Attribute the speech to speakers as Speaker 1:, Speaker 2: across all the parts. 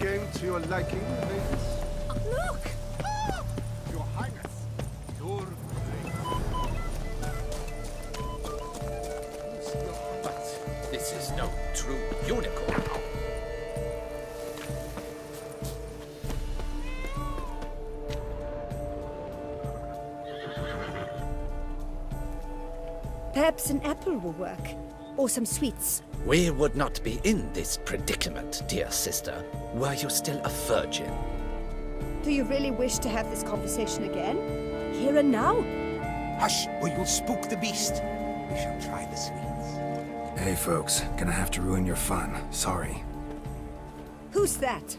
Speaker 1: game to your liking, ladies?
Speaker 2: Look!
Speaker 1: Your Highness, your
Speaker 3: But this is no true unicorn.
Speaker 2: Perhaps an apple will work. Or some sweets.
Speaker 3: We would not be in this predicament, dear sister, were you still a virgin.
Speaker 2: Do you really wish to have this conversation again? Here and now?
Speaker 4: Hush, or you'll spook the beast. We shall try the sweets.
Speaker 5: Hey folks, gonna have to ruin your fun. Sorry.
Speaker 2: Who's that?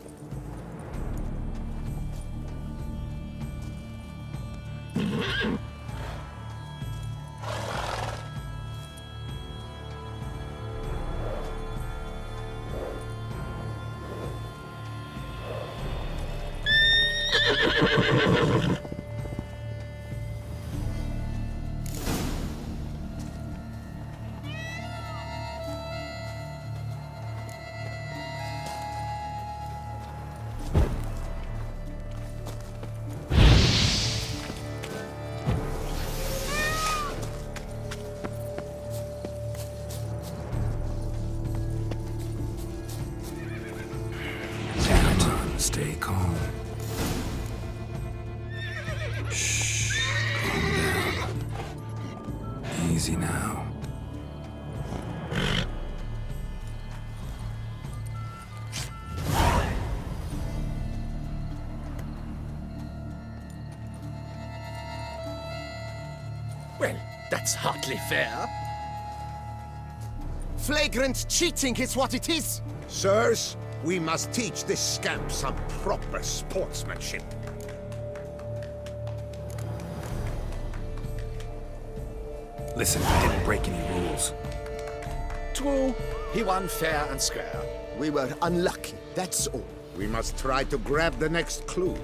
Speaker 5: Stay calm. Shh. Calm down. Easy now.
Speaker 3: Well, that's hardly fair.
Speaker 4: Flagrant cheating is what it is!
Speaker 6: Sirs, we must teach this scamp some proper sportsmanship.
Speaker 5: Listen, we didn't break any rules.
Speaker 3: True, he won fair and square.
Speaker 4: We were unlucky, that's all.
Speaker 6: We must try to grab the next clue.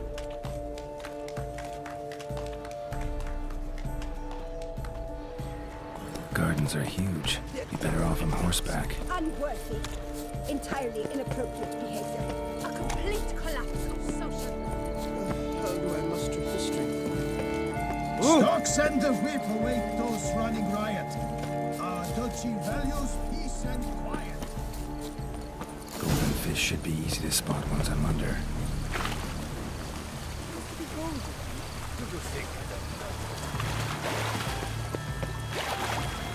Speaker 5: Gardens are huge. Be better off on horseback.
Speaker 2: Unworthy. Entirely inappropriate behavior. A complete collapse of social...
Speaker 4: How do I muster history?
Speaker 7: Stocks and the whip await those running riot. Our duchy values peace and quiet.
Speaker 5: Golden fish should be easy to spot once I'm under.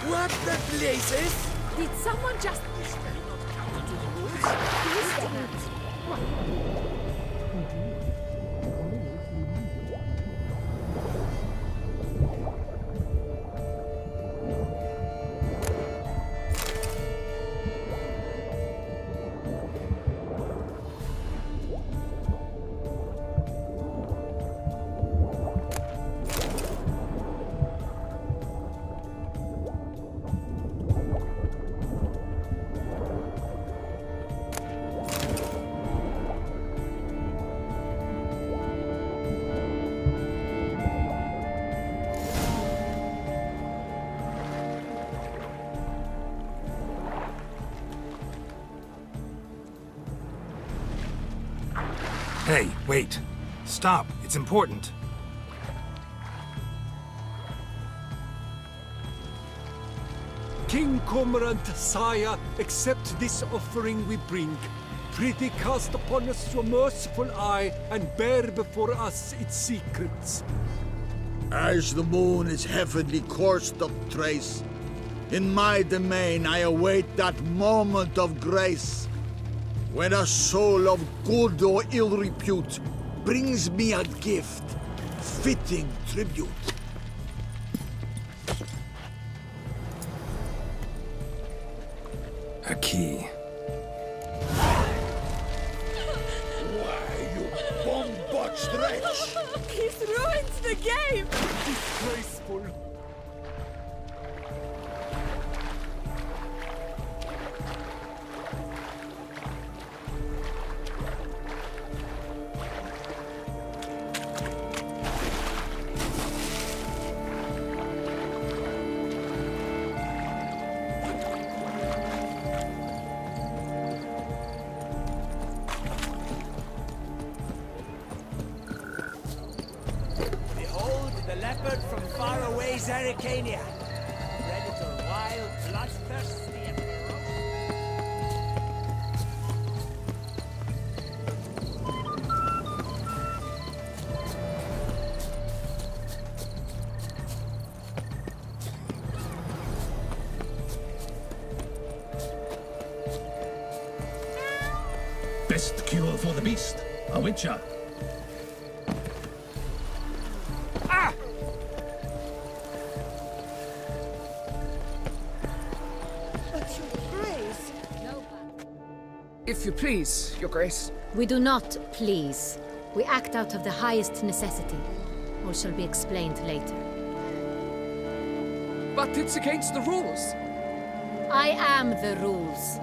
Speaker 3: What the blazes?
Speaker 2: Did someone just...
Speaker 5: Hey, wait. Stop. It's important.
Speaker 8: King Cormorant, sire, accept this offering we bring. Prithee cast upon us your merciful eye, and bear before us its secrets.
Speaker 9: As the moon is heavenly coursed of trace, in my domain I await that moment of grace, when a soul of good or ill repute brings me a gift, fitting tribute.
Speaker 5: A key.
Speaker 9: Why, you bomb-botched wretch!
Speaker 2: He's ruined the game!
Speaker 8: Disgraceful.
Speaker 4: leopard from faraway Zerrikania. Predator wild, bloodthirsty, and ferocious.
Speaker 7: Best cure for the beast. A witcher.
Speaker 2: But your grace. No,
Speaker 10: If you please, Your Grace.
Speaker 11: we do not please. We act out of the highest necessity. All shall be explained later.
Speaker 10: But it's against the rules.
Speaker 11: I am the rules.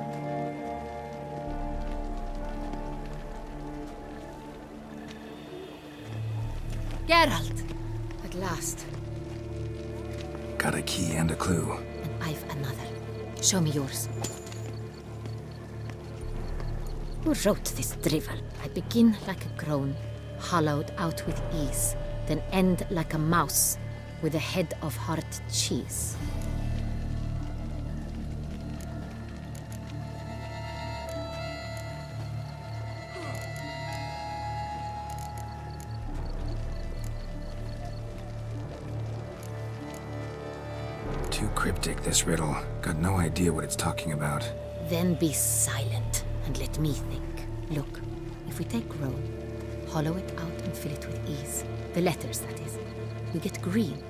Speaker 11: Geralt! At last.
Speaker 5: Got a key and a clue.
Speaker 11: And I've another. Show me yours. Who wrote this drivel? I begin like a crone, hollowed out with ease, then end like a mouse, with a head of hard cheese.
Speaker 5: Too cryptic, this riddle. Got no idea what it's talking about.
Speaker 11: Then be silent and let me think. Look, if we take Rome, hollow it out and fill it with ease, the letters, that is, we get green.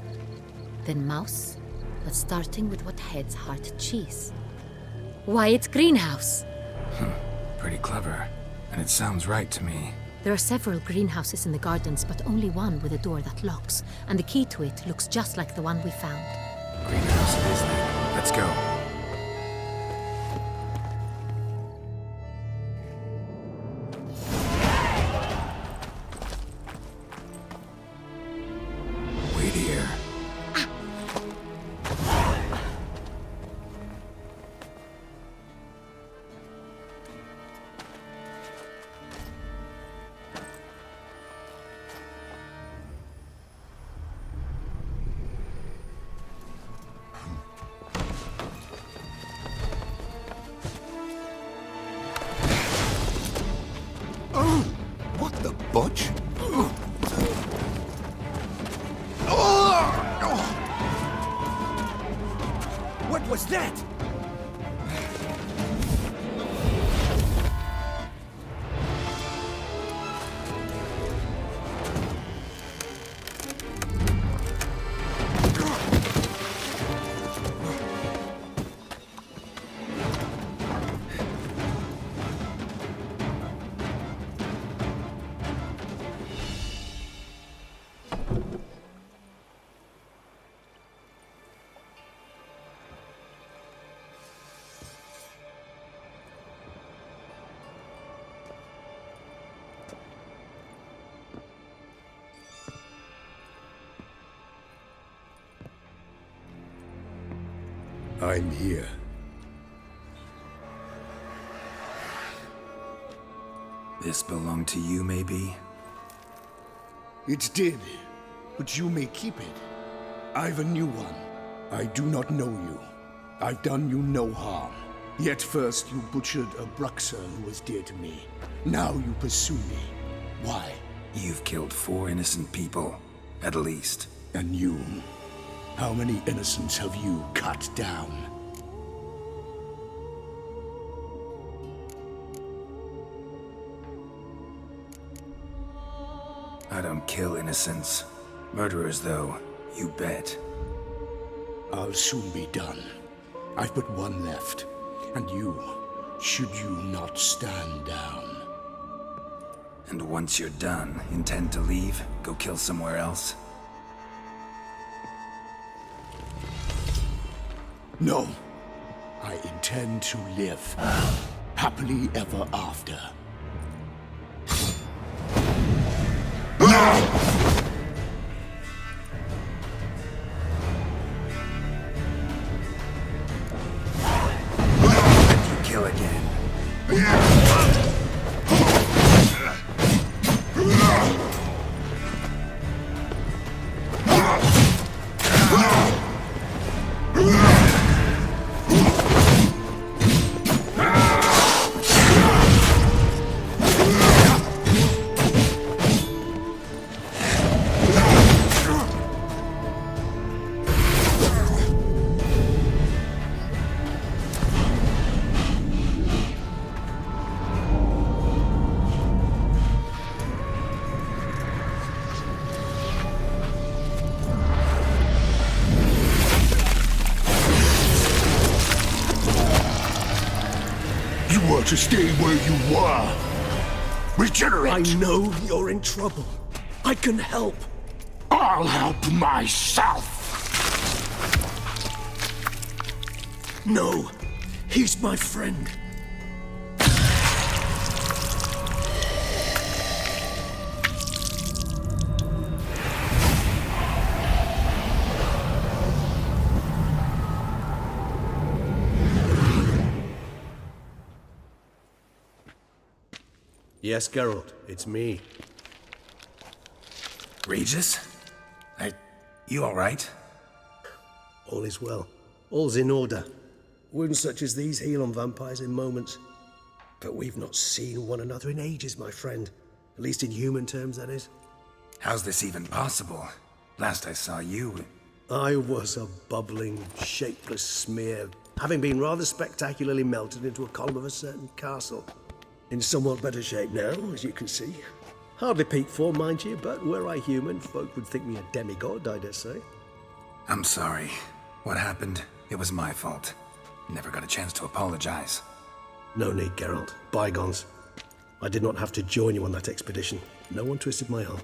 Speaker 11: Then mouse, but starting with what heads heart cheese. Why, it's greenhouse!
Speaker 5: Pretty clever. And it sounds right to me.
Speaker 11: There are several greenhouses in the gardens, but only one with a door that locks, and the key to it looks just like the one we found.
Speaker 5: Greenhouse it is then. Let's go. Wait here.
Speaker 6: What the butch?
Speaker 4: What was that?
Speaker 6: I'm here.
Speaker 5: This belonged to you, maybe?
Speaker 12: It did, but you may keep it. I've a new one. I do not know you. I've done you no harm. Yet first you butchered a Bruxer who was dear to me. Now you pursue me. Why?
Speaker 5: You've killed 4 innocent people, at least.
Speaker 12: And you? How many innocents have you cut down?
Speaker 5: I don't kill innocents. Murderers, though, you bet.
Speaker 12: I'll soon be done. I've but one left. And you, should you not stand down.
Speaker 5: And once you're done, intend to leave? Go kill somewhere else?
Speaker 12: No. I intend to live. Happily ever after.
Speaker 5: Kill again.
Speaker 12: were to stay where you were. Regenerate!
Speaker 13: I know you're in trouble. I can help.
Speaker 12: I'll help myself!
Speaker 13: No, he's my friend.
Speaker 14: Yes, Geralt, it's me.
Speaker 5: Regis? You alright?
Speaker 14: All is well. All's in order. Wounds such as these heal on vampires in moments. But we've not seen one another in ages, my friend. At least in human terms, that is.
Speaker 5: How's this even possible? Last I saw you...
Speaker 14: I was a bubbling, shapeless smear, having been rather spectacularly melted into a column of a certain castle. In somewhat better shape now, as you can see. Hardly peak form, mind you, but were I human, folk would think me a demigod, I dare say.
Speaker 5: I'm sorry. What happened? It was my fault. Never got a chance to apologize.
Speaker 14: No need, Geralt. Bygones. I did not have to join you on that expedition. No one twisted my arm.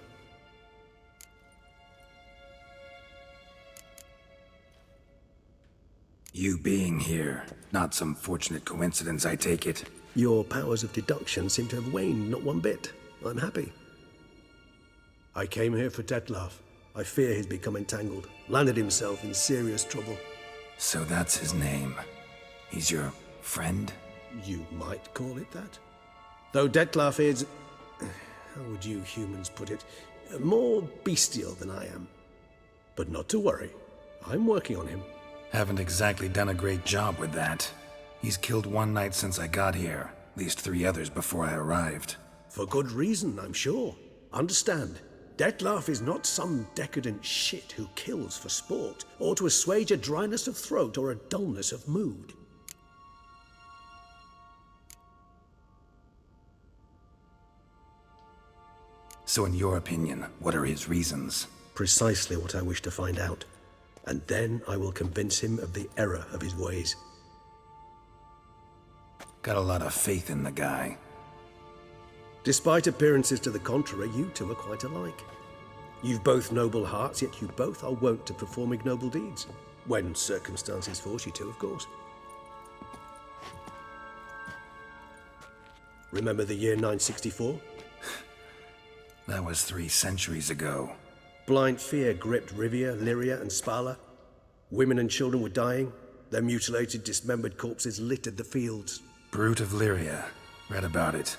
Speaker 5: You being here, not some fortunate coincidence, I take it.
Speaker 14: Your powers of deduction seem to have waned not one bit. I'm happy. I came here for Detlef. I fear he's become entangled, landed himself in serious trouble.
Speaker 5: So that's his name. He's your friend?
Speaker 14: You might call it that. Though Detlef is... how would you humans put it? More bestial than I am. But not to worry. I'm working on him.
Speaker 5: Haven't exactly done a great job with that. He's killed one knight since I got here. At least 3 others before I arrived.
Speaker 14: For good reason, I'm sure. Understand, Detlef is not some decadent shit who kills for sport, or to assuage a dryness of throat or a dullness of mood.
Speaker 5: So in your opinion, what are his reasons?
Speaker 14: Precisely what I wish to find out. And then I will convince him of the error of his ways.
Speaker 5: Got a lot of faith in the guy.
Speaker 14: Despite appearances to the contrary, you two are quite alike. You've both noble hearts, yet you both are wont to perform ignoble deeds. When circumstances force you to, of course. Remember the year 964?
Speaker 5: That was 3 centuries ago.
Speaker 14: Blind fear gripped Rivia, Lyria, and Spala. Women and children were dying. Their mutilated, dismembered corpses littered the fields.
Speaker 5: Brute of Lyria. Read about it.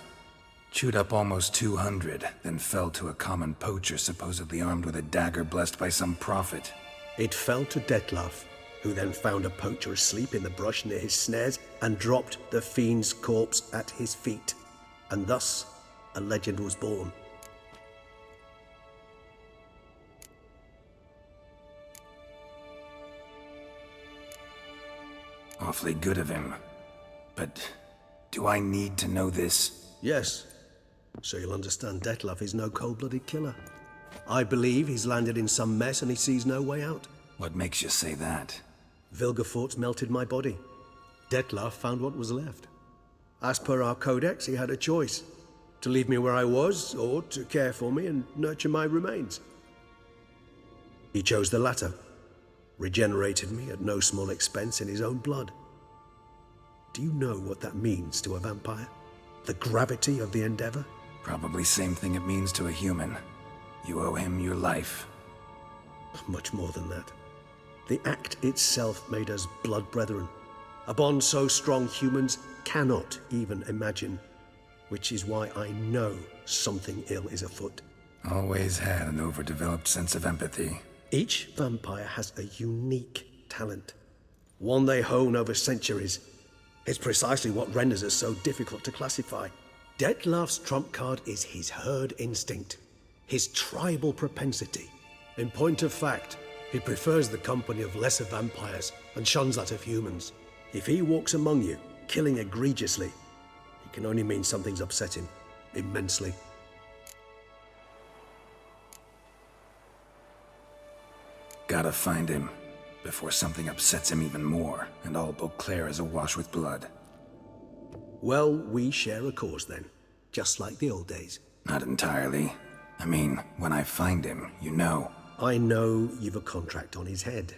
Speaker 5: Chewed up almost 200, then fell to a common poacher supposedly armed with a dagger blessed by some prophet.
Speaker 14: It fell to Detlef, who then found a poacher asleep in the brush near his snares and dropped the fiend's corpse at his feet. And thus, a legend was born.
Speaker 5: Awfully good of him. But do I need to know this?
Speaker 14: Yes. So you'll understand Detlef is no cold-blooded killer. I believe he's landed in some mess and he sees no way out.
Speaker 5: What makes you say that?
Speaker 14: Vilgefortz melted my body. Detlef found what was left. As per our codex, he had a choice. To leave me where I was, or to care for me and nurture my remains. He chose the latter. Regenerated me at no small expense in his own blood. Do you know what that means to a vampire? The gravity of the endeavor?
Speaker 5: Probably same thing it means to a human. You owe him your life.
Speaker 14: Much more than that. The act itself made us blood brethren. A bond so strong humans cannot even imagine. Which is why I know something ill is afoot.
Speaker 5: Always had an overdeveloped sense of empathy.
Speaker 14: Each vampire has a unique talent. One they hone over centuries. It's precisely what renders us so difficult to classify. Detlef's trump card is his herd instinct. His tribal propensity. In point of fact, he prefers the company of lesser vampires and shuns that of humans. If he walks among you, killing egregiously, it can only mean something's upset him, immensely.
Speaker 5: Gotta find him, before something upsets him even more, and all Beauclair is awash with blood.
Speaker 14: Well, we share a cause then. Just like the old days.
Speaker 5: Not entirely. I mean, when I find him, you know.
Speaker 14: I know you've a contract on his head.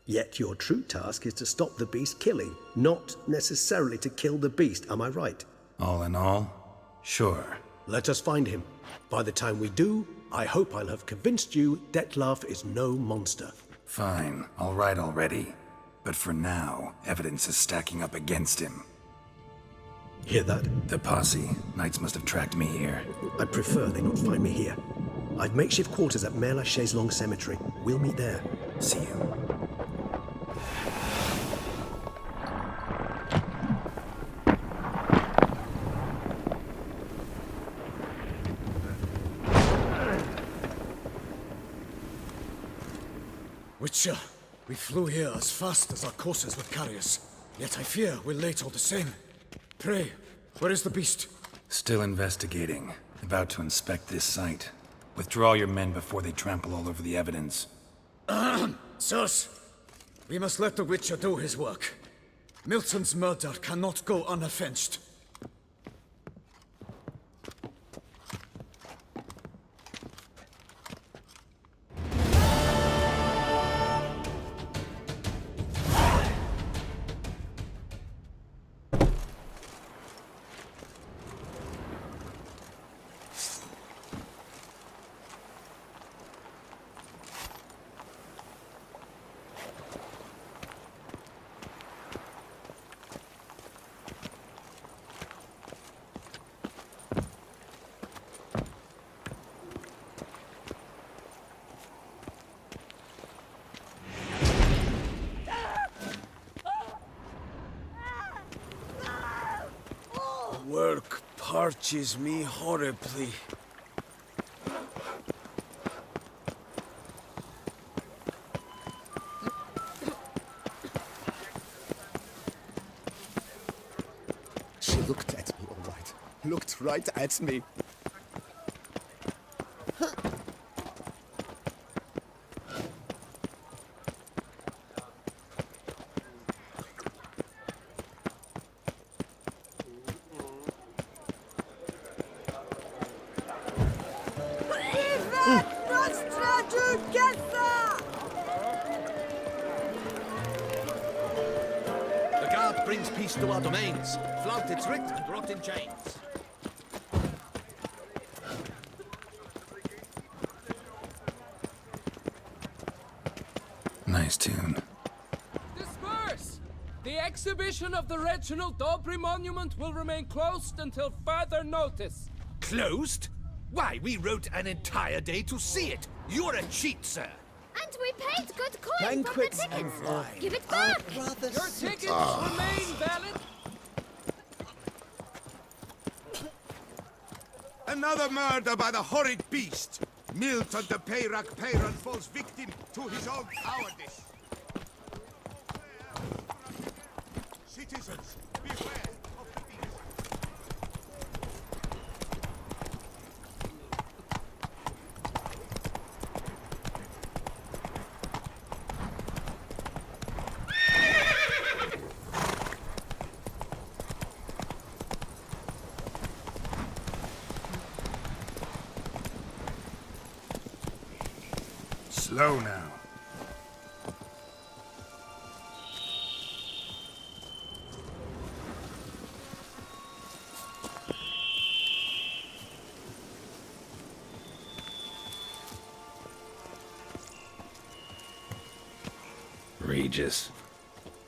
Speaker 14: Yet your true task is to stop the beast killing, not necessarily to kill the beast, am I right?
Speaker 5: All in all, sure.
Speaker 14: Let us find him. By the time we do, I hope I'll have convinced you Dettlaff is no monster.
Speaker 5: Fine, all right already. But for now, evidence is stacking up against him.
Speaker 14: Hear that?
Speaker 5: The posse. Knights must have tracked me here.
Speaker 14: I'd prefer they not find me here. I've makeshift quarters at Mère Lachaise Long Cemetery. We'll meet there.
Speaker 5: See you.
Speaker 7: Witcher, we flew here as fast as our coursers would carry us. Yet I fear we're late all the same. Pray, where is the beast?
Speaker 5: Still investigating. About to inspect this site. Withdraw your men before they trample all over the evidence.
Speaker 7: Sirs, we must let the Witcher do his work. Milton's murder cannot go unavenged.
Speaker 13: Work parches me horribly.
Speaker 15: She looked at me, all right. Looked right at me.
Speaker 3: Brings peace to our domains. Flout its writ and rot in chains.
Speaker 5: Nice tune.
Speaker 10: Disperse! The exhibition of the Reginald Dobry monument will remain closed until further notice.
Speaker 3: Closed? Why, we wrote an entire day to see it. You're a cheat, sir.
Speaker 2: And we paid good coin
Speaker 15: Banquets
Speaker 2: for the tickets.
Speaker 15: and wine.
Speaker 2: Give it back.
Speaker 10: Your tickets remain valid.
Speaker 6: Another murder by the horrid beast! Milton de Peyrac-Peyran falls victim to his own cowardice. Citizens, beware of the beast.
Speaker 5: Slow now. Regis.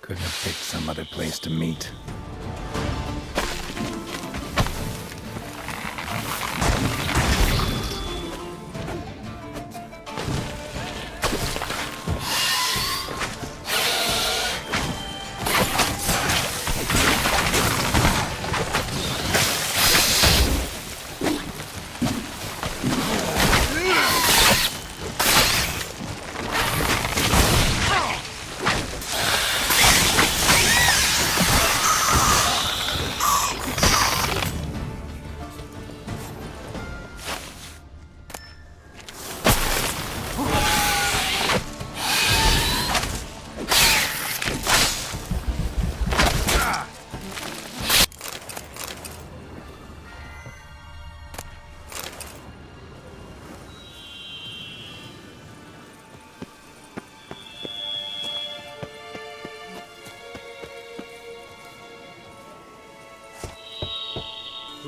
Speaker 5: Couldn't have picked some other place to meet.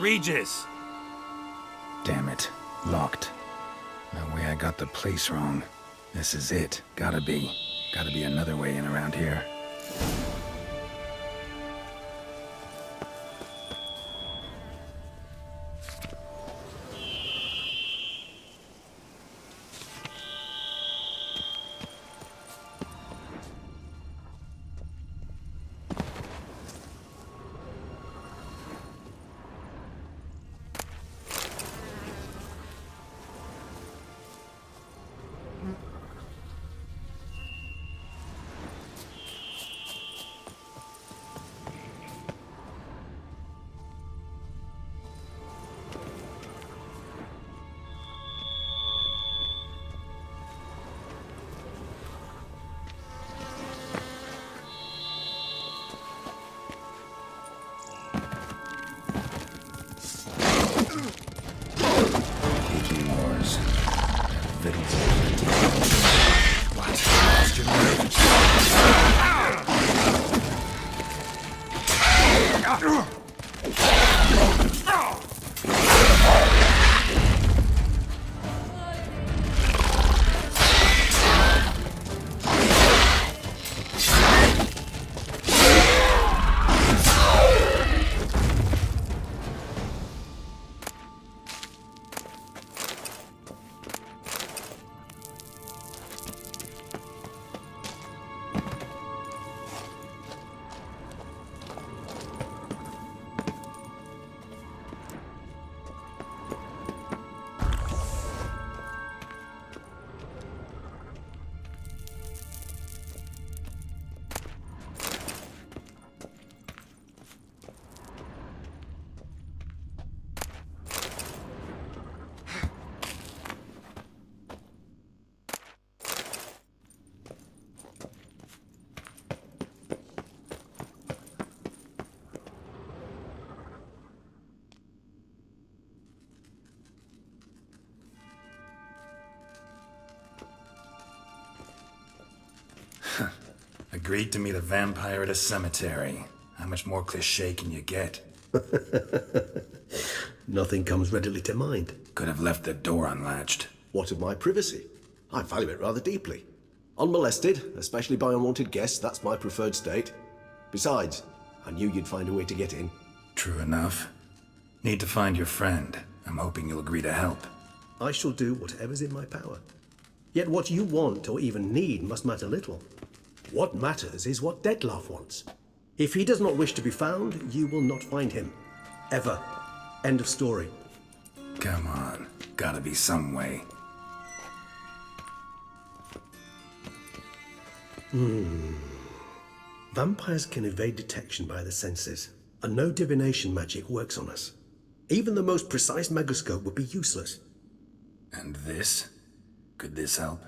Speaker 5: outrageous! Damn it. Locked. No way I got the place wrong. This is it. Gotta be. Gotta be another way in around here. Agreed to meet a vampire at a cemetery. How much more cliché can you get?
Speaker 14: Nothing comes readily to mind.
Speaker 5: Could have left the door unlatched.
Speaker 14: What of my privacy? I value it rather deeply. Unmolested, especially by unwanted guests, that's my preferred state. Besides, I knew you'd find a way to get in.
Speaker 5: True enough. Need to find your friend. I'm hoping you'll agree to help.
Speaker 14: I shall do whatever's in my power. Yet what you want or even need must matter little. What matters is what Dettlaff wants. If he does not wish to be found, you will not find him. Ever. End of story.
Speaker 5: Come on. Gotta be some way.
Speaker 14: Vampires can evade detection by the senses, and no divination magic works on us. Even the most precise megascope would be useless.
Speaker 5: And this? Could this help?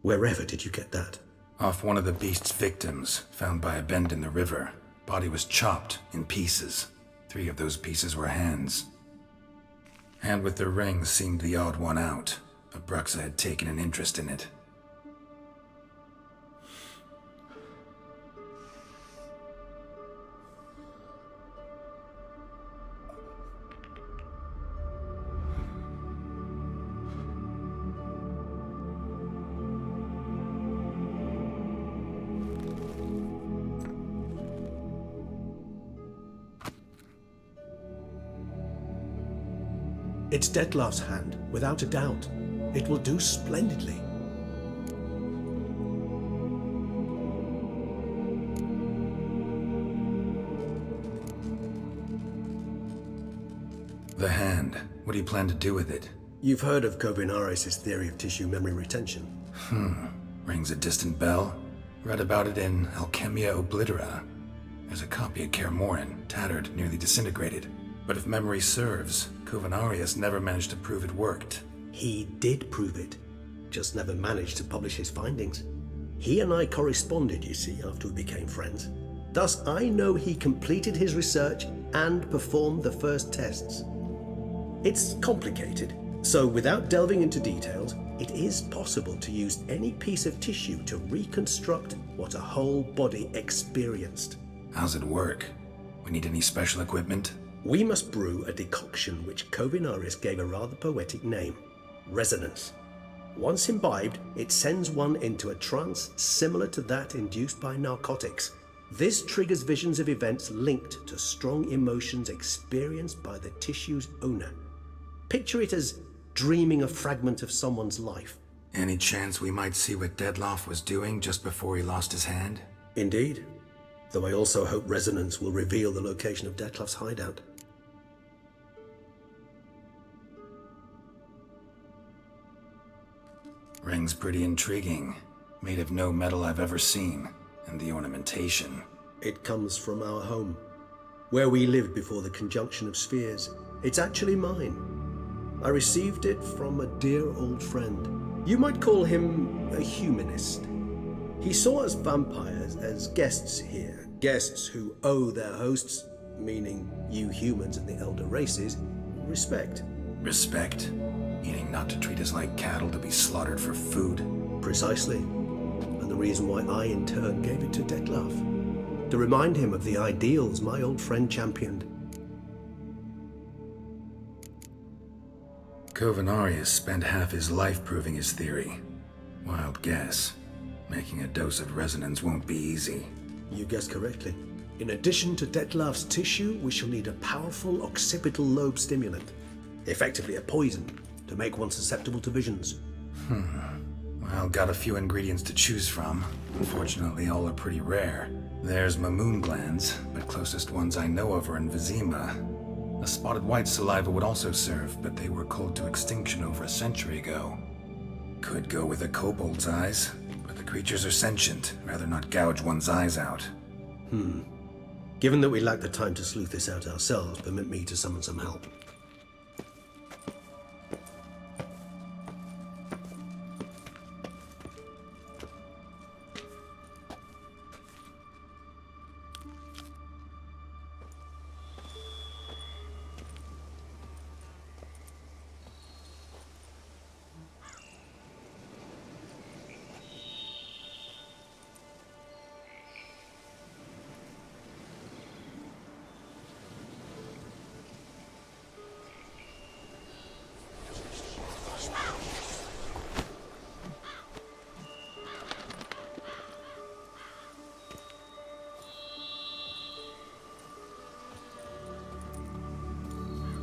Speaker 14: Wherever did you get that?
Speaker 5: Off one of the beast's victims, found by a bend in the river. Body was chopped in pieces. 3 of those pieces were hands. Hand with the ring seemed the odd one out, but Bruxa had taken an interest in it.
Speaker 14: It's Dettlaff's hand, without a doubt. It will do splendidly.
Speaker 5: The hand. What do you plan to do with it?
Speaker 14: You've heard of Kovinaris' theory of tissue memory retention.
Speaker 5: Rings a distant bell. Read about it in Alchemia Oblitera. There's a copy at Kaer Morhen, tattered, nearly disintegrated. But if memory serves, Kovinaris never managed to prove it worked.
Speaker 14: He did prove it, just never managed to publish his findings. He and I corresponded, you see, after we became friends. Thus, I know he completed his research and performed the first tests. It's complicated, so without delving into details, it is possible to use any piece of tissue to reconstruct what a whole body experienced.
Speaker 5: How's it work? We need any special equipment?
Speaker 14: We must brew a decoction which Kovinaris gave a rather poetic name, resonance. Once imbibed, it sends one into a trance similar to that induced by narcotics. This triggers visions of events linked to strong emotions experienced by the tissue's owner. Picture it as dreaming a fragment of someone's life.
Speaker 5: Any chance we might see what Dettlaff was doing just before he lost his hand?
Speaker 14: Indeed. Though I also hope resonance will reveal the location of Dettlaff's hideout.
Speaker 5: Ring's pretty intriguing. Made of no metal I've ever seen. And the ornamentation.
Speaker 14: It comes from our home, where we lived before the conjunction of spheres. It's actually mine. I received it from a dear old friend. You might call him a humanist. He saw us vampires as guests here, guests who owe their hosts, meaning you humans and the elder races, respect.
Speaker 5: Respect? Meaning not to treat us like cattle to be slaughtered for food?
Speaker 14: Precisely. And the reason why I in turn gave it to Dettlaff. To remind him of the ideals my old friend championed.
Speaker 5: Kovinaris spent half his life proving his theory. Wild guess. Making a dose of resonance won't be easy.
Speaker 14: You guessed correctly. In addition to Dettlaff's tissue, we shall need a powerful occipital lobe stimulant. Effectively a poison, to make one susceptible to visions.
Speaker 5: Well, got a few ingredients to choose from. Unfortunately, all are pretty rare. There's mamoon glands, but closest ones I know of are in Vizima. A spotted white saliva would also serve, but they were cold to extinction over a century ago. Could go with a kobold's eyes, but the creatures are sentient. Rather not gouge one's eyes out.
Speaker 14: Given that we lack the time to sleuth this out ourselves, permit me to summon some help.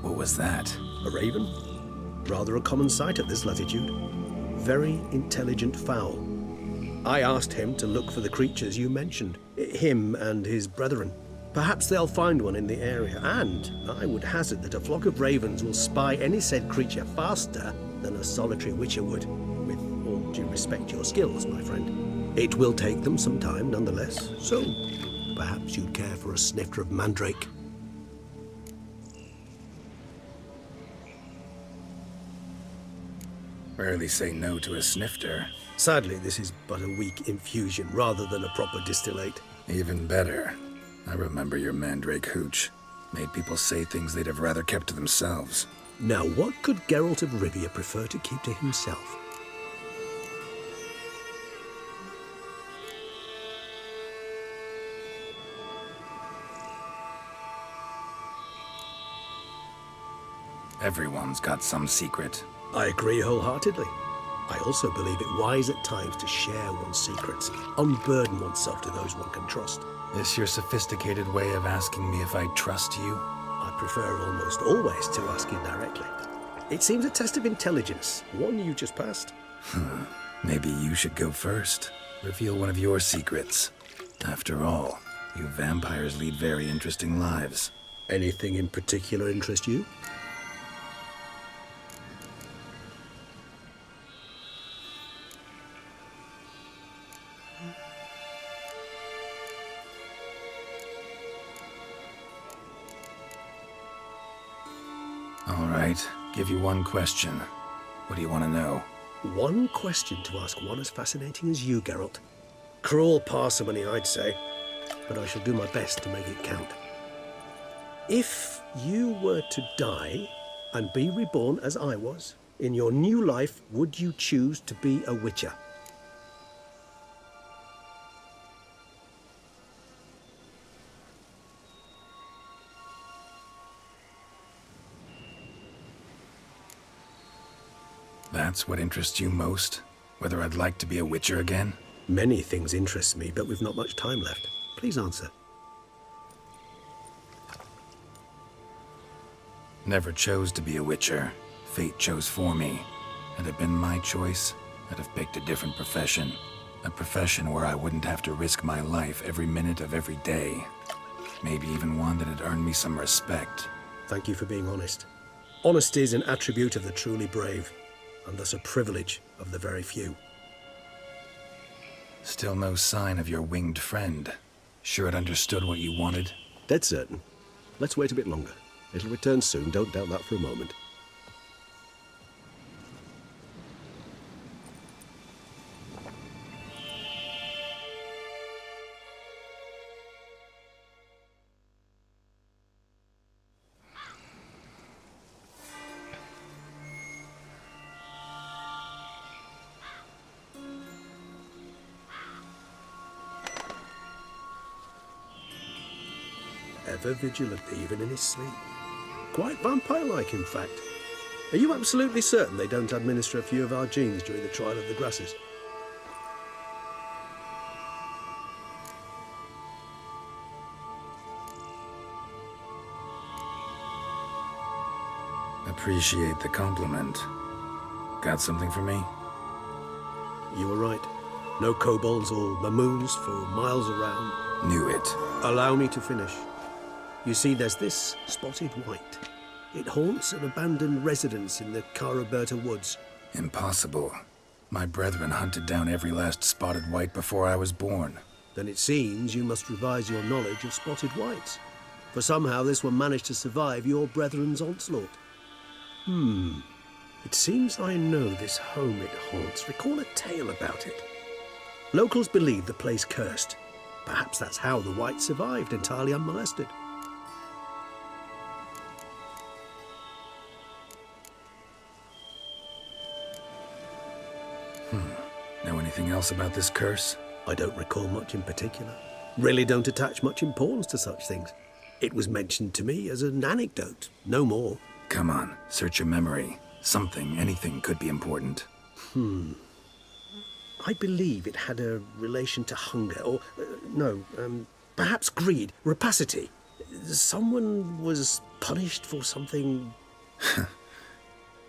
Speaker 5: What was that?
Speaker 14: A raven? Rather a common sight at this latitude. Very intelligent fowl. I asked him to look for the creatures you mentioned. Him and his brethren. Perhaps they'll find one in the area, and I would hazard that a flock of ravens will spy any said creature faster than a solitary witcher would. With all due respect to your skills, my friend. It will take them some time nonetheless, so perhaps you'd care for a snifter of mandrake.
Speaker 5: Rarely say no to a snifter.
Speaker 14: Sadly, this is but a weak infusion rather than a proper distillate.
Speaker 5: Even better. I remember your mandrake hooch. Made people say things they'd have rather kept to themselves.
Speaker 14: Now, what could Geralt of Rivia prefer to keep to himself?
Speaker 5: Everyone's got some secret.
Speaker 14: I agree wholeheartedly. I also believe it wise at times to share one's secrets, unburden oneself to those one can trust.
Speaker 5: This your sophisticated way of asking me if I trust you?
Speaker 14: I prefer almost always to ask you directly. It seems a test of intelligence, one you just passed.
Speaker 5: Maybe you should go first. Reveal one of your secrets. After all, you vampires lead very interesting lives.
Speaker 14: Anything in particular interest you?
Speaker 5: All right, give you one question. What do you want to know?
Speaker 14: One question to ask one as fascinating as you, Geralt. Cruel parsimony, I'd say, but I shall do my best to make it count. If you were to die and be reborn as I was, in your new life, would you choose to be a witcher?
Speaker 5: That's what interests you most? Whether I'd like to be a witcher again?
Speaker 14: Many things interest me, but we've not much time left. Please answer.
Speaker 5: Never chose to be a witcher. Fate chose for me. Had it been my choice, I'd have picked a different profession. A profession where I wouldn't have to risk my life every minute of every day. Maybe even one that had earned me some respect.
Speaker 14: Thank you for being honest. Honesty is an attribute of the truly brave, and thus a privilege of the very few.
Speaker 5: Still no sign of your winged friend. Sure it understood what you wanted?
Speaker 14: Dead certain. Let's wait a bit longer. It'll return soon, don't doubt that for a moment. Ever vigilant, even in his sleep. Quite vampire-like, in fact. Are you absolutely certain they don't administer a few of our genes during the trial of the grasses?
Speaker 5: Appreciate the compliment. Got something for me?
Speaker 14: You were right. No kobolds or mamoons for miles around.
Speaker 5: Knew it.
Speaker 14: Allow me to finish. You see, there's this spotted white. It haunts an abandoned residence in the Caraberta woods.
Speaker 5: Impossible. My brethren hunted down every last spotted white before I was born.
Speaker 14: Then it seems you must revise your knowledge of spotted whites. For somehow this one managed to survive your brethren's onslaught. It seems I know this home it haunts. Recall a tale about it. Locals believe the place cursed. Perhaps that's how the white survived entirely unmolested.
Speaker 5: Know anything else about this curse?
Speaker 14: I don't recall much in particular. Really don't attach much importance to such things. It was mentioned to me as an anecdote, no more.
Speaker 5: Come on, search your memory. Something, anything could be important.
Speaker 14: I believe it had a relation to hunger, or, perhaps greed, rapacity. Someone was punished for something...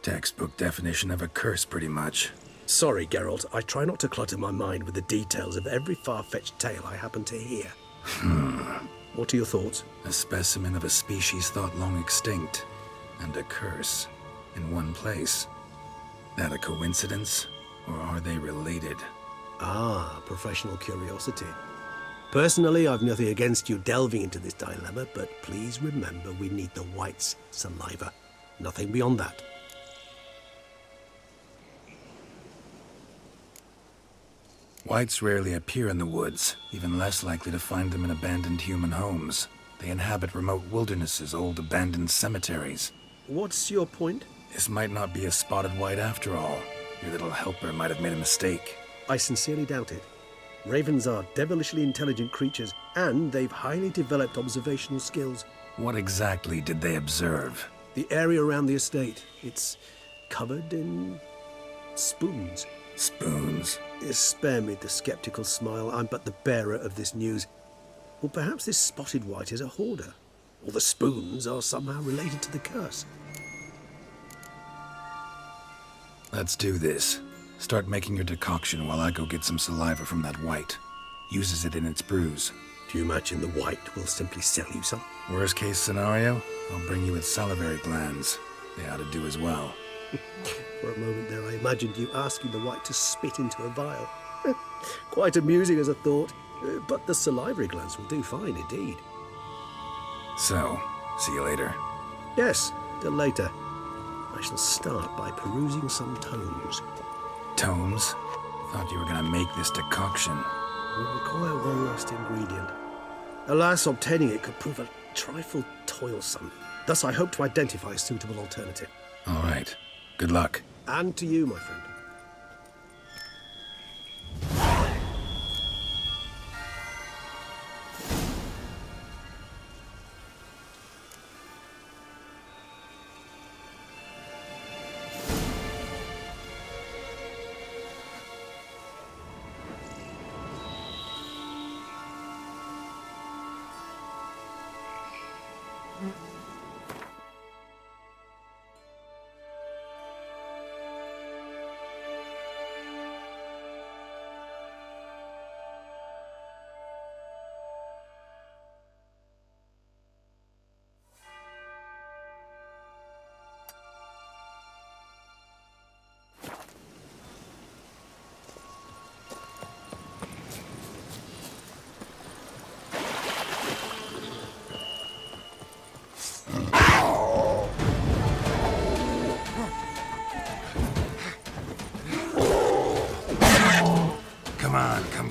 Speaker 5: Textbook definition of a curse, pretty much.
Speaker 14: Sorry, Geralt, I try not to clutter my mind with the details of every far-fetched tale I happen to hear. What are your thoughts?
Speaker 5: A specimen of a species thought long extinct, and a curse, in one place. That a coincidence, or are they related?
Speaker 14: Ah, professional curiosity. Personally, I've nothing against you delving into this dilemma, but please remember we need the white's saliva. Nothing beyond that.
Speaker 5: Whites rarely appear in the woods, even less likely to find them in abandoned human homes. They inhabit remote wildernesses, old abandoned cemeteries.
Speaker 14: What's your point?
Speaker 5: This might not be a spotted white after all. Your little helper might have made a mistake.
Speaker 14: I sincerely doubt it. Ravens are devilishly intelligent creatures, and they've highly developed observational skills.
Speaker 5: What exactly did they observe?
Speaker 14: The area around the estate. It's covered in spoons.
Speaker 5: Spoons?
Speaker 14: Spare me the skeptical smile. I'm but the bearer of this news. Or perhaps this spotted white is a hoarder. Or the spoons are somehow related to the curse.
Speaker 5: Let's do this. Start making your decoction while I go get some saliva from that white. Uses it in its brews.
Speaker 14: Do you imagine the white will simply sell you some?
Speaker 5: Worst case scenario, I'll bring you its salivary glands. They ought to do as well.
Speaker 14: For a moment there, I imagined you asking the white to spit into a vial. Quite amusing as a thought, but the salivary glands will do fine indeed.
Speaker 5: So, see you later.
Speaker 14: Yes, till later. I shall start by perusing some tomes.
Speaker 5: Tomes? Thought you were gonna make this decoction.
Speaker 14: Will require one last ingredient. Alas, obtaining it could prove a trifle toilsome. Thus, I hope to identify a suitable alternative.
Speaker 5: All right. Good luck.
Speaker 14: And to you, my friend.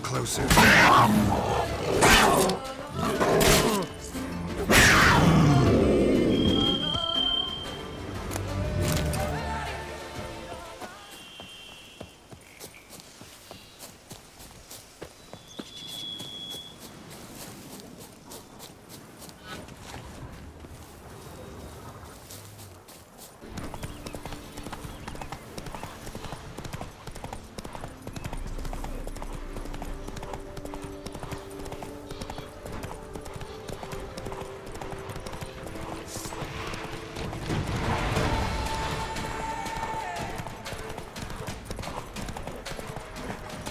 Speaker 5: closer.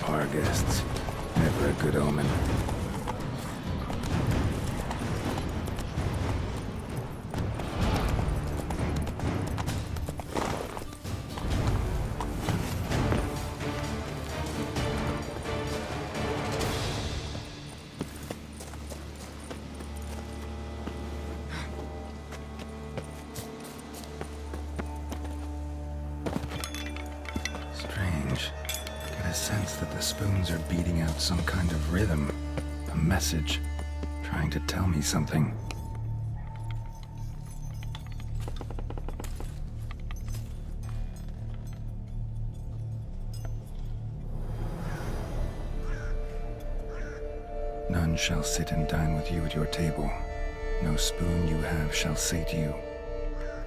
Speaker 5: Our guests. Never a good omen. Strange. I sense that the spoons are beating out some kind of rhythm, a message, trying to tell me something. None shall sit and dine with you at your table. No spoon you have shall sate you.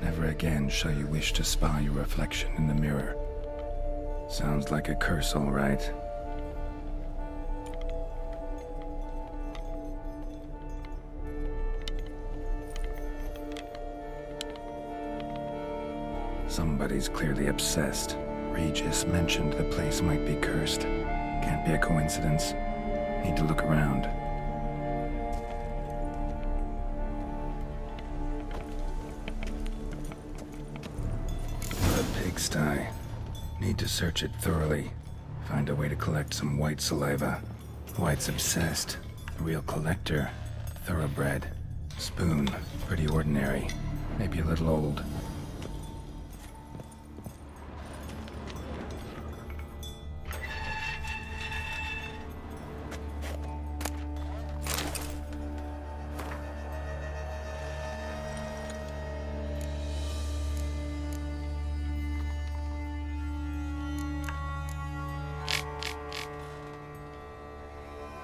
Speaker 5: Never again shall you wish to spy your reflection in the mirror. Sounds like a curse, all right. Somebody's clearly obsessed. Regis mentioned the place might be cursed. Can't be a coincidence. Need to look around. What a pigsty. Need to search it thoroughly. Find a way to collect some white saliva. White's obsessed. A real collector. Thoroughbred. Spoon. Pretty ordinary. Maybe a little old.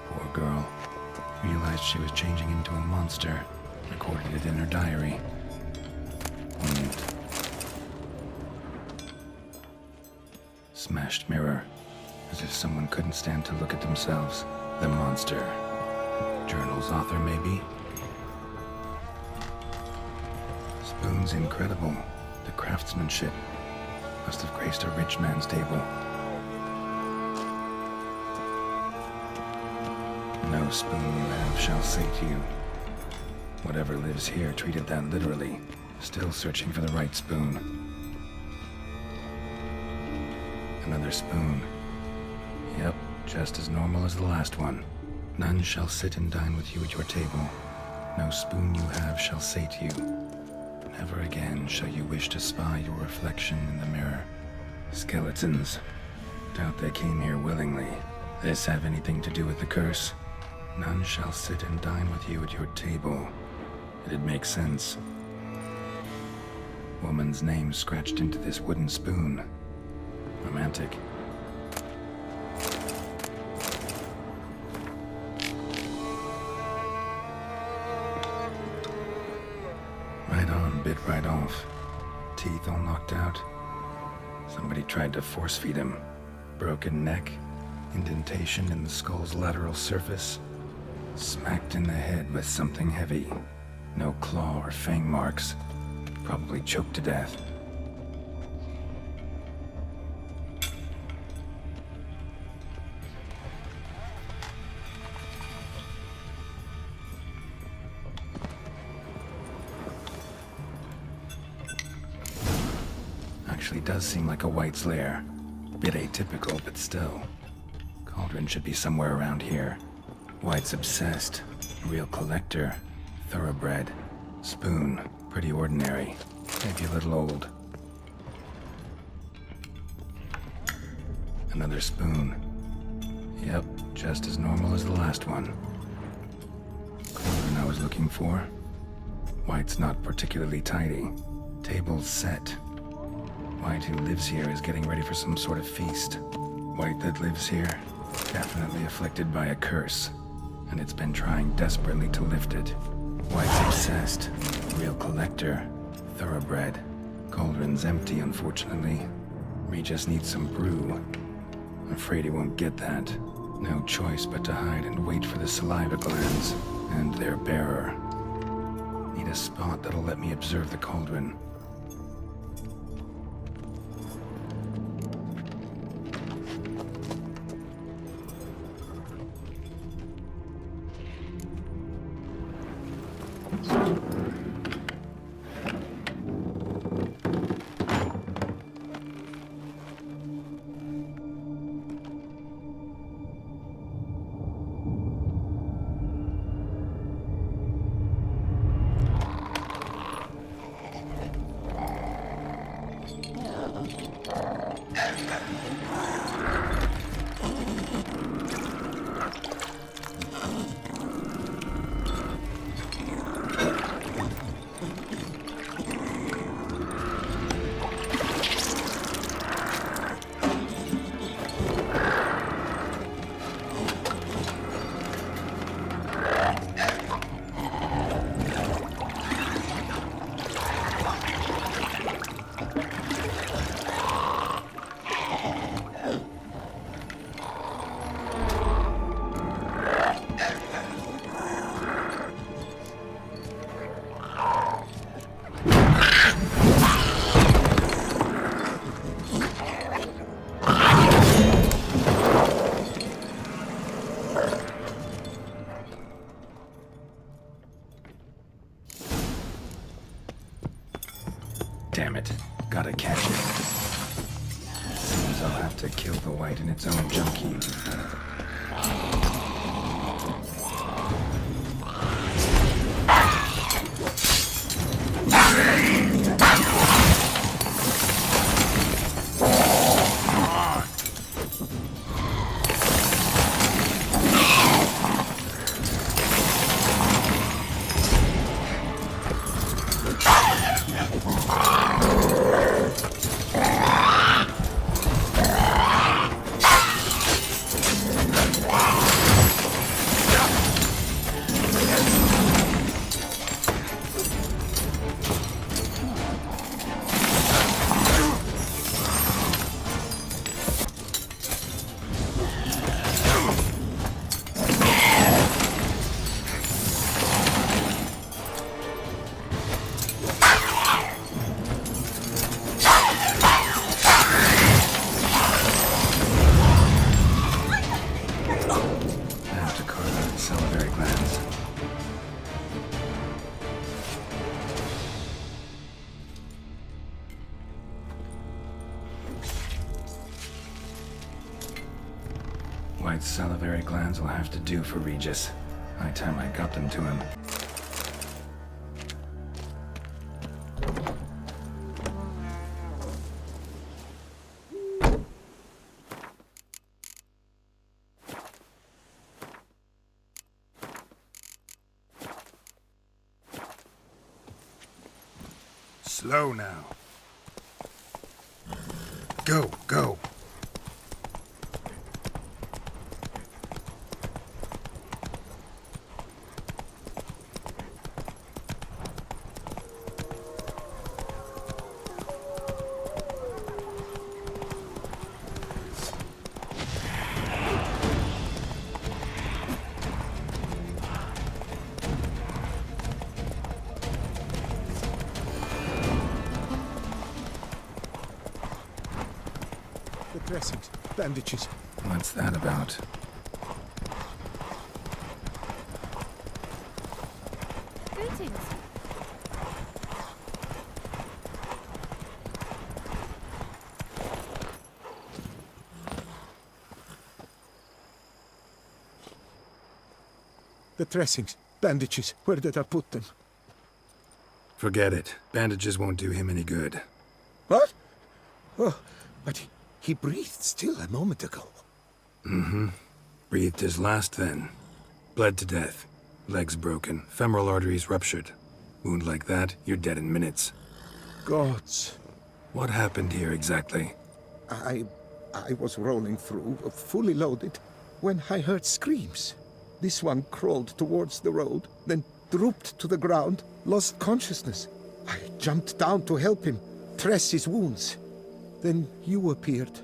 Speaker 5: Poor girl. Realized she was changing into a monster. Recorded it in her diary. Poignant. Smashed mirror. As if someone couldn't stand to look at themselves. The monster. Journal's author, maybe? Spoon's incredible. The craftsmanship. Must have graced a rich man's table. No spoon you have shall sate you. Whatever lives here treated that literally. Still searching for the right spoon. Another spoon. Yep, just as normal as the last one. None shall sit and dine with you at your table. No spoon you have shall sate you. Never again shall you wish to spy your reflection in the mirror. Skeletons. Doubt they came here willingly. This have anything to do with the curse? None shall sit and dine with you at your table. It'd make sense. Woman's name scratched into this wooden spoon. Romantic. Right on, bit right off. Teeth all knocked out. Somebody tried to force feed him. Broken neck. Indentation in the skull's lateral surface. Smacked in the head with something heavy. No claw or fang marks. Probably choked to death. Actually does seem like a White's lair. Bit atypical, but still. Cauldron should be somewhere around here. White's obsessed. Real collector. Thoroughbred. Spoon. Pretty ordinary. Maybe a little old. Another spoon. Yep, Just as normal as the last one. Cauldron I was looking for. White's not particularly tidy. Table's set. White who lives here is getting ready for some sort of feast. White that lives here, definitely afflicted by a curse. And it's been trying desperately to lift it. White's obsessed. Real collector. Thoroughbred. Cauldron's empty, unfortunately. Regis needs some brew. Afraid he won't get that. No choice but to hide and wait for the saliva glands and their bearer. Need a spot that'll let me observe the cauldron. Damn it. Gotta catch it. Seems I'll have to kill the white in its own junk heap. White's salivary glands will have to do for Regis. High time I got them to him. Slow now. Go, go.
Speaker 12: Dressings, bandages.
Speaker 5: What's that about?
Speaker 11: Greetings.
Speaker 12: The dressings, bandages. Where did I put them?
Speaker 5: Forget it. Bandages won't do him any good.
Speaker 12: What? Oh, but he breathed still a moment ago.
Speaker 5: Mm-hmm. Breathed his last then. Bled to death. Legs broken, femoral arteries ruptured. Wound like that, you're dead in minutes.
Speaker 12: Gods.
Speaker 5: What happened here exactly?
Speaker 12: I was rolling through, fully loaded, when I heard screams. This one crawled towards the road, then drooped to the ground, lost consciousness. I jumped down to help him, dress his wounds. Then you appeared.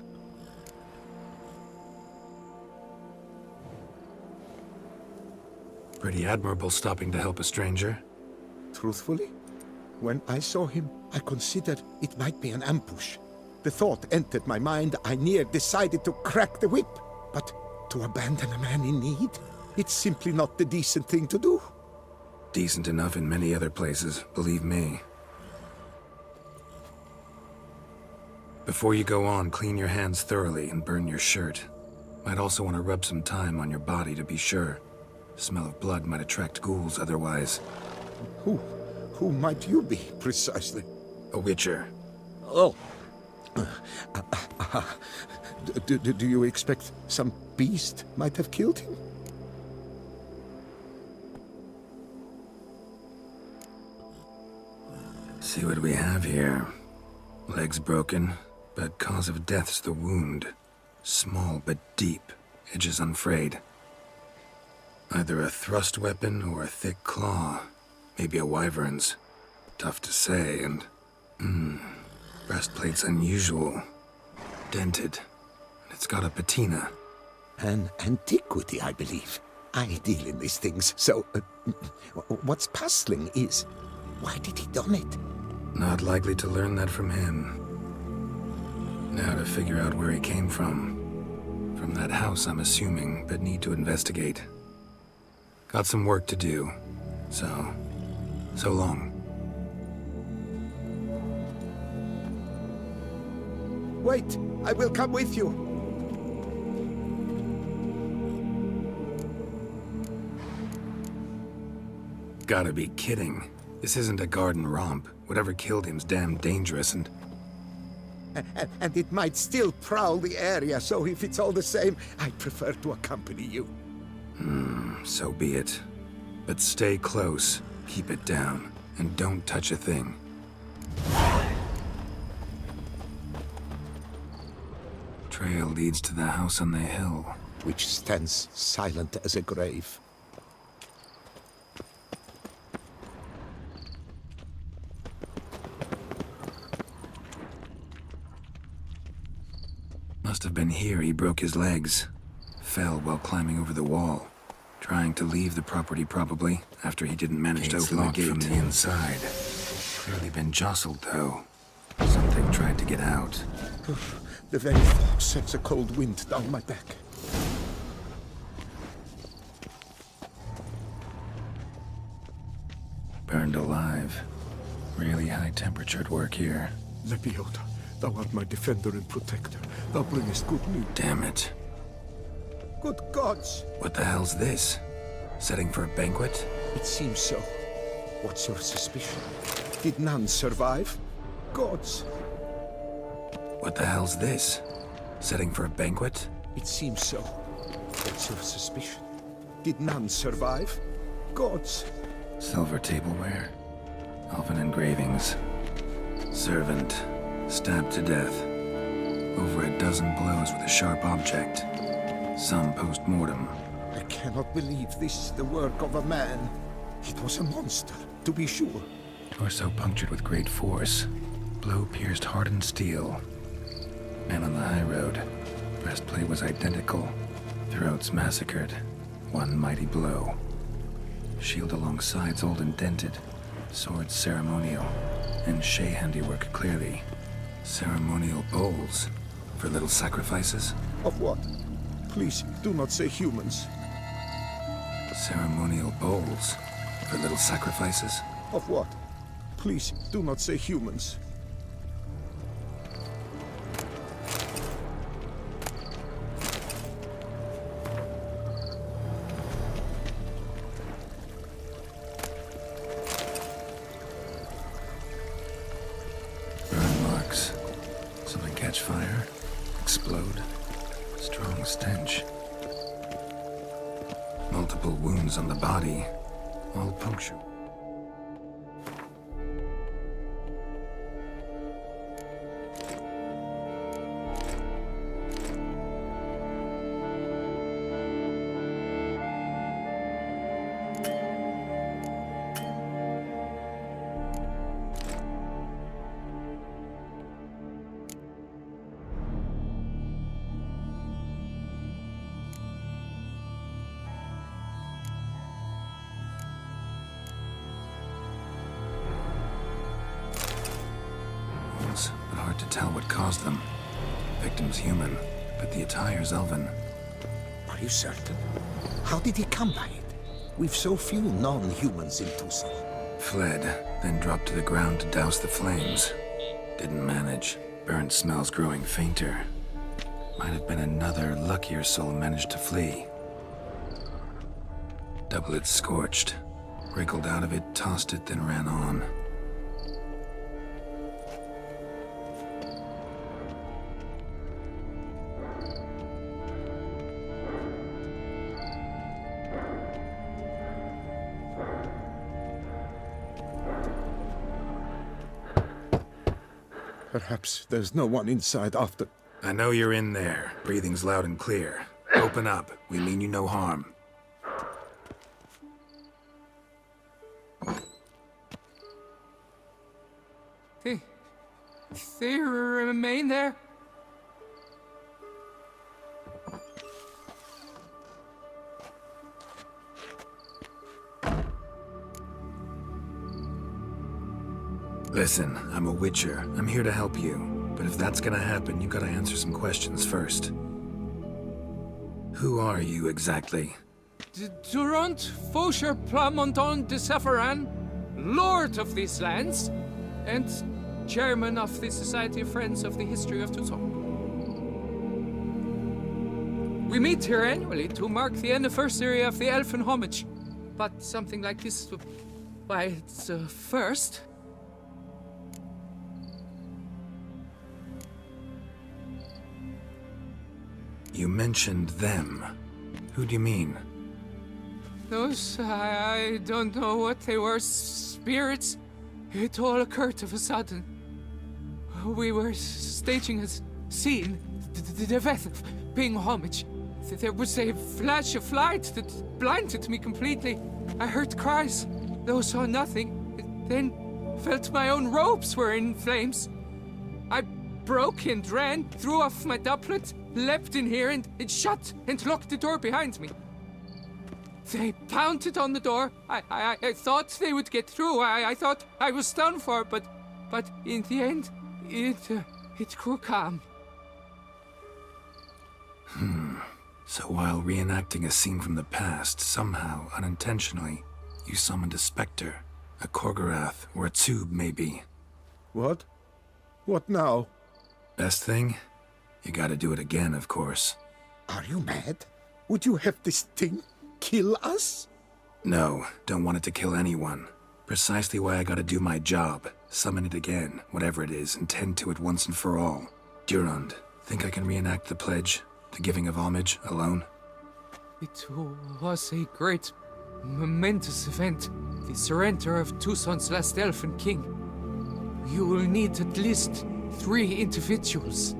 Speaker 5: Pretty admirable stopping to help a stranger.
Speaker 12: Truthfully, when I saw him, I considered it might be an ambush. The thought entered my mind, I near decided to crack the whip. But to abandon a man in need? It's simply not the decent thing to do.
Speaker 5: Decent enough in many other places, believe me. Before you go on, clean your hands thoroughly and burn your shirt. Might also want to rub some thyme on your body to be sure. Smell of blood might attract ghouls otherwise.
Speaker 12: Who might you be, precisely?
Speaker 5: A witcher.
Speaker 12: Oh. Do you expect some beast might have killed him?
Speaker 5: See what we have here. Legs broken, but cause of death's the wound. Small but deep, edges unfrayed. Either a thrust weapon or a thick claw. Maybe a wyvern's. Tough to say, and... breastplate's unusual. Dented. And it's got a patina.
Speaker 12: An antiquity, I believe. I deal in these things, so... what's puzzling is... why did he don it?
Speaker 5: Not likely to learn that from him. Now to figure out where he came from. From that house, I'm assuming, but need to investigate. Got some work to do. So long.
Speaker 12: Wait, I will come with you.
Speaker 5: Gotta be kidding. This isn't a garden romp. Whatever killed him's damn dangerous and
Speaker 12: it might still prowl the area, so if it's all the same, I prefer to accompany you.
Speaker 5: So be it. But stay close, keep it down, and don't touch a thing. Trail leads to the house on the hill,
Speaker 12: which stands silent as a grave.
Speaker 5: Must have been here he broke his legs. Fell while climbing over the wall. Trying to leave the property, probably, after he didn't manage to open the gate from the inside. Clearly been jostled, though. Something tried to get out.
Speaker 12: The very thought sends a cold wind down my back.
Speaker 5: Burned alive. Really high-temperatured work here.
Speaker 12: Lepiota, thou art my defender and protector. Thou bringest good news.
Speaker 5: Damn it.
Speaker 12: Good gods!
Speaker 5: What the hell's this? Setting for a banquet?
Speaker 12: It seems so. What's your suspicion? Did none survive? Gods!
Speaker 5: What the hell's this? Setting for a banquet?
Speaker 12: It seems so. What's your suspicion? Did none survive? Gods!
Speaker 5: Silver tableware. Elven engravings. Servant. Stabbed to death. Over a dozen blows with a sharp object. Some post-mortem.
Speaker 12: I cannot believe this is the work of a man. It was a monster, to be sure.
Speaker 5: Torso punctured with great force. Blow pierced hardened steel. Man on the high road. Breastplate was identical. Throats massacred. One mighty blow. Shield along sides old and dented. Sword ceremonial. And Shay handiwork clearly. Ceremonial bowls. For little sacrifices?
Speaker 12: Of what? Please, do not say humans.
Speaker 5: Ceremonial bowls. For little sacrifices?
Speaker 12: Of what? Please, do not say humans.
Speaker 5: Burn marks. Something catch fire? Explode? Strong stench. Multiple wounds on the body, all punctured. But hard to tell what caused them. Victim's human, but the attire's elven.
Speaker 4: Are you certain? How did he come by it? We've so few non-humans in Toussaint.
Speaker 5: Fled, then dropped to the ground to douse the flames. Didn't manage. Burnt smells growing fainter. Might have been another luckier soul managed to flee. Doublet scorched. Wriggled out of it, tossed it, then ran on.
Speaker 12: Perhaps there's no one inside after...
Speaker 5: I know you're in there. Breathing's loud and clear. Open up. We mean you no harm.
Speaker 10: They remain there?
Speaker 5: Listen, I'm a witcher. I'm here to help you. But if that's gonna happen, you gotta answer some questions first. Who are you exactly?
Speaker 10: Durant Faucher Plamondon de Safaran, Lord of these lands, and Chairman of the Society of Friends of the History of Toussaint. We meet here annually to mark the anniversary of the Elfin Homage. But something like this, why, it's a first.
Speaker 5: You mentioned them. Who do you mean?
Speaker 10: Those, I don't know what they were, spirits. It all occurred of a sudden. We were staging a scene, the death of paying homage. There was a flash of light that blinded me completely. I heard cries, though saw nothing. Then felt my own robes were in flames. I broke and ran, threw off my doublet, leapt in here and shut and locked the door behind me. They pounded on the door. I thought they would get through. I thought I was done for, but in the end, it grew calm.
Speaker 5: So while reenacting a scene from the past, somehow, unintentionally, you summoned a specter, a Korgorath, or a tube, maybe.
Speaker 12: What? What now?
Speaker 5: Best thing? You gotta do it again, of course.
Speaker 12: Are you mad? Would you have this thing kill us?
Speaker 5: No, don't want it to kill anyone. Precisely why I gotta do my job. Summon it again, whatever it is, and tend to it once and for all. Durand, think I can reenact the pledge? The giving of homage, alone?
Speaker 10: It was a great, momentous event. The surrender of Toussaint's last elfin king. You will need at least 3 individuals.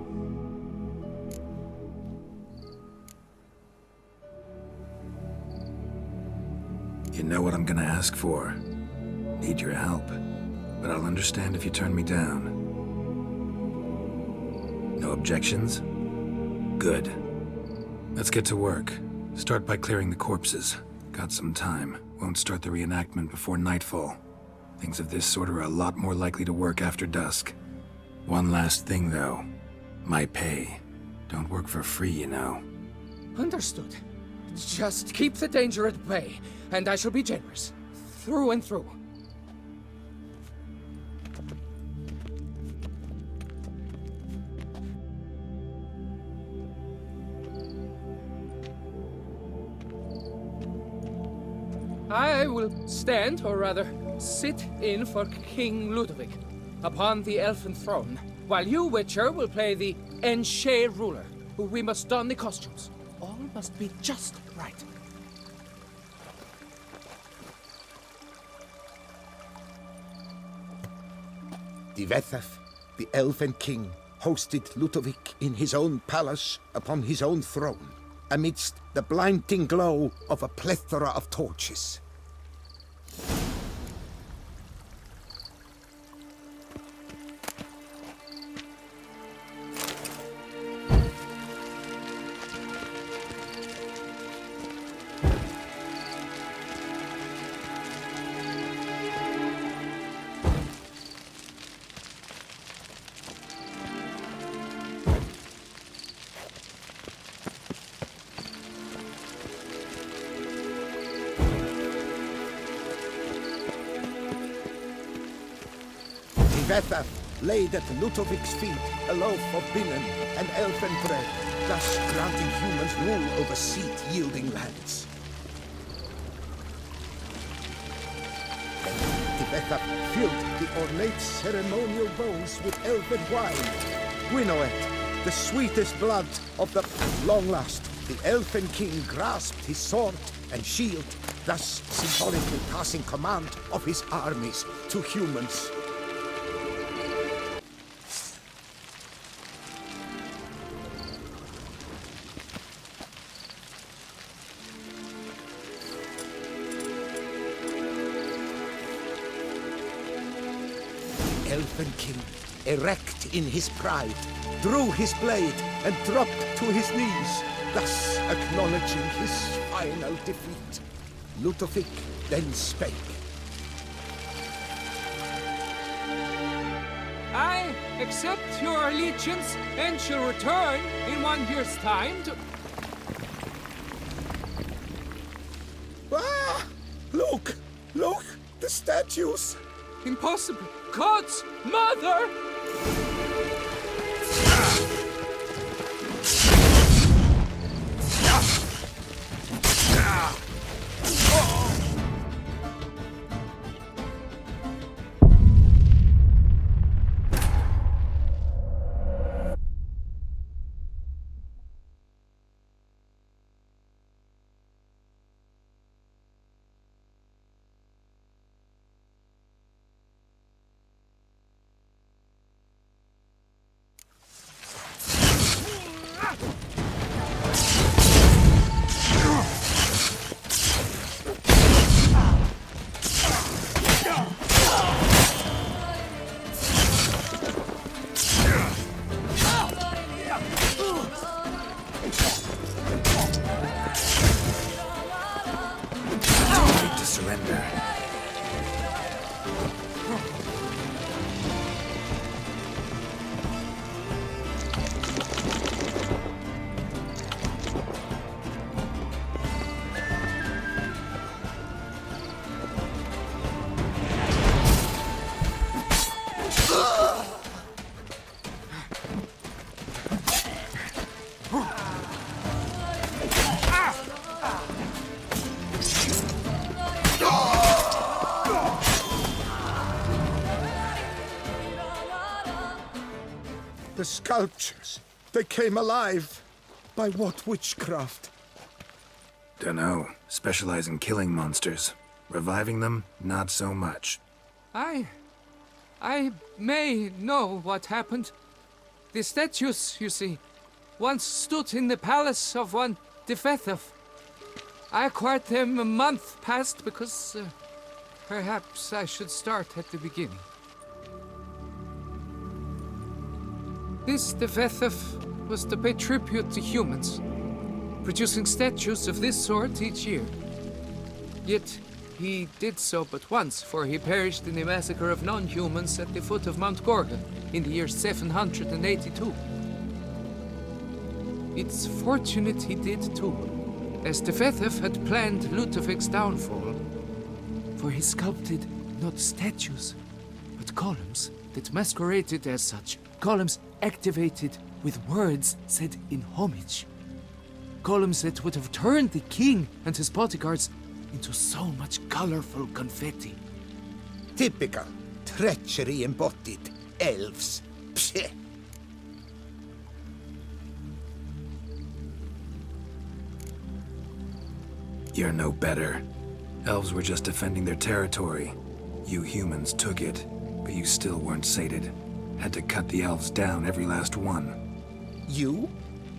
Speaker 5: You know what I'm gonna ask for. Need your help. But I'll understand if you turn me down. No objections? Good. Let's get to work. Start by clearing the corpses. Got some time. Won't start the reenactment before nightfall. Things of this sort are a lot more likely to work after dusk. One last thing, though. My pay. Don't work for free, you know.
Speaker 10: Understood. Just keep the danger at bay, and I shall be generous. Through and through. I will stand, or rather, sit in for King Ludovic, upon the elfin throne, while you, Witcher, will play the Enche ruler, who we must don the costumes. All must be just right.
Speaker 4: Divethaf, the Elven King, hosted Ludovic in his own palace upon his own throne, amidst the blinding glow of a plethora of torches. Divethaf laid at Ludovic's feet a loaf of binnen and elfin bread, thus granting humans rule over seed-yielding lands. Then Divethaf filled the ornate ceremonial bowls with elfin wine. Gwinoet, the sweetest blood of the... At long last, the Elfin King grasped his sword and shield, thus symbolically passing command of his armies to humans. Elfin King, erect in his pride, drew his blade and dropped to his knees, thus acknowledging his final defeat. Ludovic then spake.
Speaker 10: I accept your allegiance and shall return in 1 year's time to...
Speaker 4: Ah! Look! Look! The statues!
Speaker 10: Impossible! God's mother!
Speaker 4: The sculptures, they came alive. By what witchcraft?
Speaker 5: Dunno. Specialize in killing monsters. Reviving them, not so much.
Speaker 10: I may know what happened. The statues, you see, once stood in the palace of one Divethaf. I acquired them a month past because perhaps I should start at the beginning. This Divethaf was to pay tribute to humans, producing statues of this sort each year. Yet he did so but once, for he perished in the massacre of non-humans at the foot of Mount Gorgon in the year 782. It's fortunate he did too, as Divethaf had planned Ludovic's downfall, for he sculpted not statues, but columns that masqueraded as such. Columns activated with words said in homage. Columns that would have turned the king and his bodyguards into so much colorful confetti.
Speaker 4: Typical treachery embodied elves. Psheh.
Speaker 5: You're no better. Elves were just defending their territory. You humans took it. But you still weren't sated. Had to cut the elves down, every last one.
Speaker 4: You?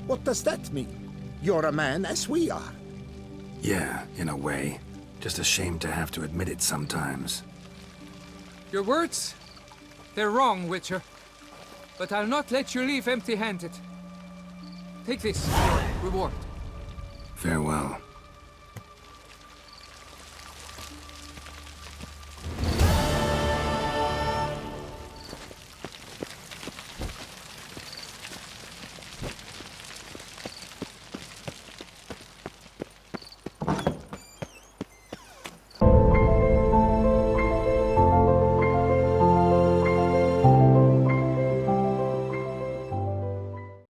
Speaker 4: What does that mean? You're a man as we are.
Speaker 5: Yeah, in a way. Just ashamed to have to admit it sometimes.
Speaker 10: Your words? They're wrong, Witcher. But I'll not let you leave empty-handed. Take this, your reward.
Speaker 5: Farewell.